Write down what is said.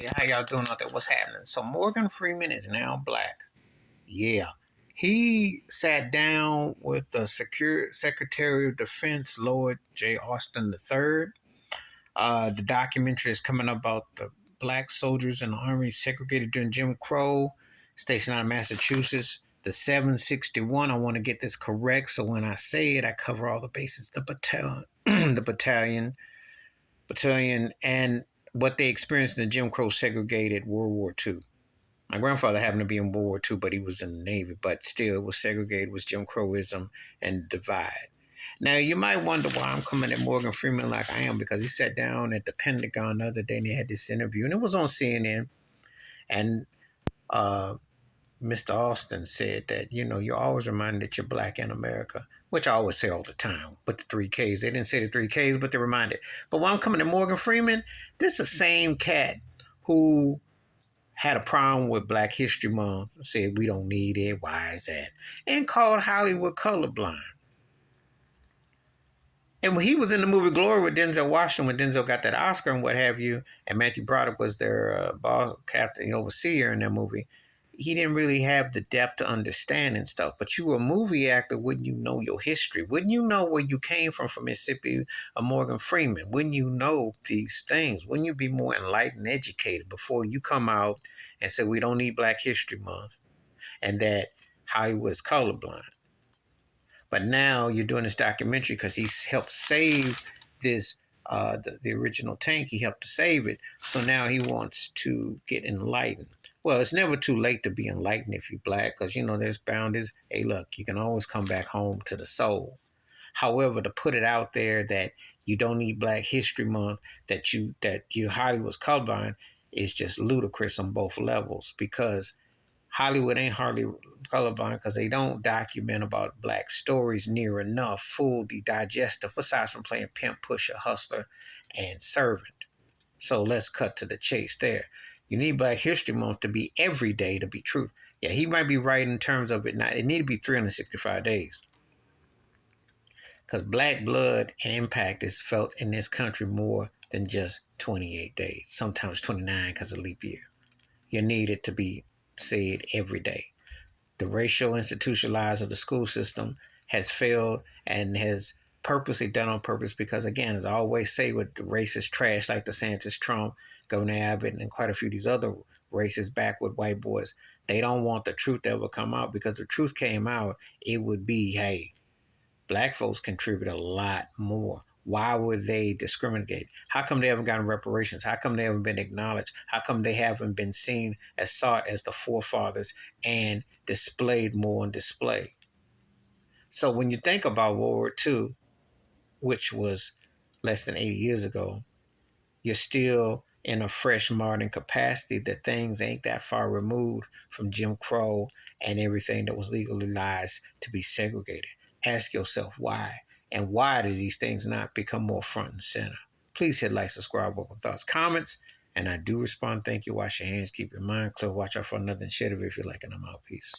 Hey, how y'all doing out there? What's happening? So Morgan Freeman is now black. Yeah. He sat down with the Secretary of Defense, Lord J. Austin III. The documentary is coming up about the black soldiers in the Army segregated during Jim Crow, stationed out of Massachusetts. The 761, I want to get this correct, so when I say it, I cover all the bases. The battalion, the battalion, and what they experienced in the Jim Crow segregated World War II. My grandfather happened to be in World War II, but he was in the Navy. But still, it was segregated, it was Jim Crowism and divide. Now, you might wonder why I'm coming at Morgan Freeman like I am, because he sat down at the Pentagon the other day and they had this interview, and it was on CNN. And uh, Mr. Austin said that, you're always reminded that you're black in America, which I always say all the time with the three Ks. They didn't say the three Ks, but they reminded. But while I'm coming to Morgan Freeman, this is the same cat who had a problem with Black History Month, said we don't need it, why is that? And called Hollywood colorblind. And when he was in the movie Glory with Denzel Washington, when Denzel got that Oscar and what have you, and Matthew Broderick was their boss, captain, overseer in that movie, he didn't really have the depth to understand and stuff. But you were a movie actor, wouldn't you know your history? Wouldn't you know where you came from Mississippi or Morgan Freeman? Wouldn't you know these things? Wouldn't you be more enlightened, educated before you come out and say we don't need Black History Month and that Hollywood is colorblind? But now you're doing this documentary because he's helped save this, the original tank. He helped to save it. So now he wants to get enlightened. Well, it's never too late to be enlightened if you're black, because, there's boundaries. Hey, look, you can always come back home to the soul. However, to put it out there that you don't need Black History Month, that you Hollywood's colorblind, is just ludicrous on both levels, because Hollywood ain't hardly colorblind because they don't document about black stories near enough, fully digestive, aside from playing pimp, pusher, hustler, and servant. So let's cut to the chase there. You need Black History Month to be every day to be true. Yeah, he might be right in terms of it. Not, it need to be 365 days. Because black blood and impact is felt in this country more than just 28 days, sometimes 29 because of leap year. You need it to be said every day. The racial institutionalized of the school system has failed and has purposely done on purpose because, again, as I always say with the racist trash like DeSantis, Trump, Governor Abbott, and quite a few of these other racist backward white boys, they don't want the truth to ever come out, because the truth came out, it would be, hey, black folks contribute a lot more. Why would they discriminate? How come they haven't gotten reparations? How come they haven't been acknowledged? How come they haven't been seen as sought as the forefathers and displayed more on display? So when you think about World War II, which was less than 80 years ago, you're still in a fresh modern capacity that things ain't that far removed from Jim Crow and everything that was legalized to be segregated. Ask yourself why, and why do these things not become more front and center? Please hit like, subscribe, welcome thoughts, comments, and I do respond. Thank you. Wash your hands, keep your mind clear, watch out for another and share it if you like, and I'm out. Peace.